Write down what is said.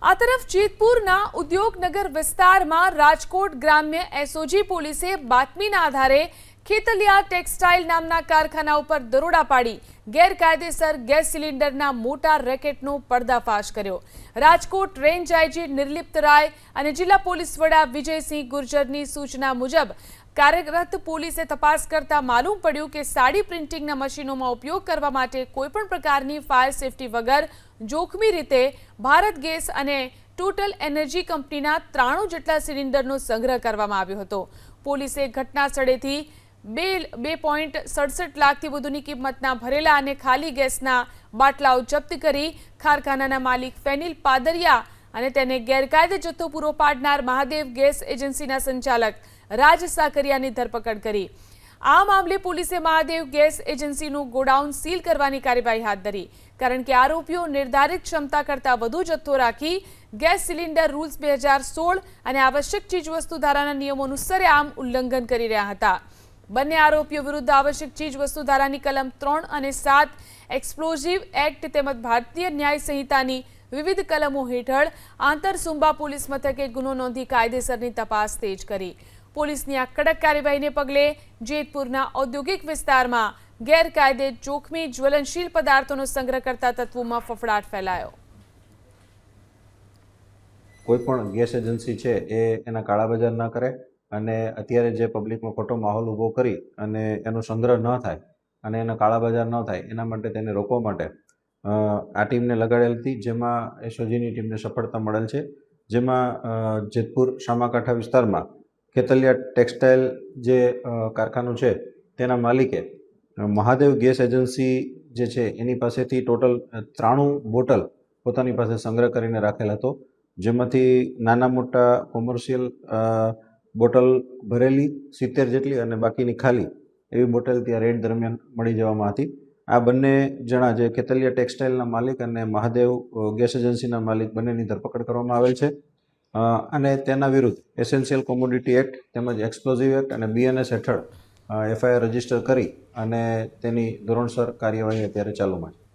આ તરફ જેતપુરના ઉદ્યોગનગર વિસ્તારમાં રાજકોટ ગ્રામ્ય એસઓજી પોલીસે બાતમીના આધારે ખેતલિયા ટેક્સટાઇલ નામના કારખાના ઉપર દરોડા પાડી ગેરકાયદેસર ગેસ સિલિન્ડરના મોટા રેકેટનો પર્દાફાશ કર્યો। રાજકોટ રેન્જ આઈજી નિર્લિપ્ત રાય અને જિલ્લા પોલીસ વડા વિજયસિંહ ગુર્જરની સૂચના મુજબ કાર્યરત પોલીસે તપાસ કરતા માલુમ પડ્યું કે સાડી પ્રિન્ટિંગના મશીનોમાં ઉપયોગ કરવા માટે કોઈપણ પ્રકારની ફાયર સેફટી વગર જોખમી રીતે ભારત ગેસ અને ટોટલ એનર્જી કંપનીના 93 જેટલા સિલિન્ડરનો સંગ્રહ કરવામાં આવ્યો હતો। પોલીસે ઘટના સ્થળેથી 2.67 લાખથી વધુની કિંમતના ભરેલા અને ખાલી ગેસના બાટલાઓ જપ્ત કરી કારખાનાના માલિક ફેનિલ પાદરિયા અને તેને ગેરકાયદે જથ્થો પૂરો પાડનાર મહાદેવ ગેસ એજન્સીના સંચાલક રાજ સાકરિયાની ધરપકડ કરી। આ મામલે પોલીસે મહાદેવ ગેસ એજન્સીનું ગોડાઉન સીલ કરવાની કાર્યવાહી હાથ ધરી, કારણ કે આરોપીઓ નિર્ધારિત ક્ષમતા કરતાં વધુ જથ્થો રાખી ગેસ સિલિન્ડર રૂલ્સ 2016 અને આવશ્યક ચીજવસ્તુ ધારાના નિયમોનું સરેઆમ ઉલ્લંઘન કરી રહ્યા હતા। બંને આરોપીઓ વિરુદ્ધ આવશ્યક ચીજવસ્તુ ધારાની કલમ 3 અને 7 એક્સપ્લોઝિવ એક્ટ તેમજ ભારતીય ન્યાય સંહિતાની વિવિધ કલમો હેઠળ આંતરસુંબા પોલીસ મથકે ગુનો નોંધી કાયદેસરની તપાસ તેજ કરી। પોલીસની આ કડક કાર્યવાહીને પગલે જેતપુરના ઔદ્યોગિક વિસ્તારમાં ગેરકાયદે જોખમી જ્વલનશીલ પદાર્થોનો સંગ્રહ કરતા તત્વોમાં ફફડાટ ફેલાયો। કોઈ પણ ગેસ એજન્સી છે એ એના કાળાબજાર ન કરે અને અત્યારે જે પબ્લિકમાં ખોટો માહોલ ઊભો કરી અને એનો સંગ્રહ ન થાય અને એનો કાળાબજાર ન થાય એના માટે તેને રોકવા માટે આ ટીમને લગાડેલ હતી, જેમાં એસઓજીની ટીમને સફળતા મળેલ છે। જેમાં જેતપુર સામાકાંઠા વિસ્તારમાં ખેતલિયા ટેક્સટાઇલ જે કારખાનું છે તેના માલિકે મહાદેવ ગેસ એજન્સી જે છે એની પાસેથી ટોટલ 93 બોટલ પોતાની પાસે સંગ્રહ કરીને રાખેલ હતો, જેમાંથી નાના મોટા કોમર્શિયલ બોટલ ભરેલી 70 જેટલી અને બાકીની ખાલી એવી બોટલ ત્યાં રેડ દરમિયાન મળી જવામાં હતી। આ બંને જણા જે ખેતલિયા ટેક્સટાઇલના માલિક અને મહાદેવ ગેસ એજન્સીના માલિક બંનેની ધરપકડ કરવામાં આવેલ છે અને તેના વિરુદ્ધ એસેન્શિયલ કોમોડિટી એક્ટ તેમજ એક્સપ્લોઝિવ એક્ટ અને બીએનએસ હેઠળ એફઆઈઆર રજીસ્ટર કરી અને તેની ધોરણસર કાર્યવાહી અત્યારે ચાલુમાં છે।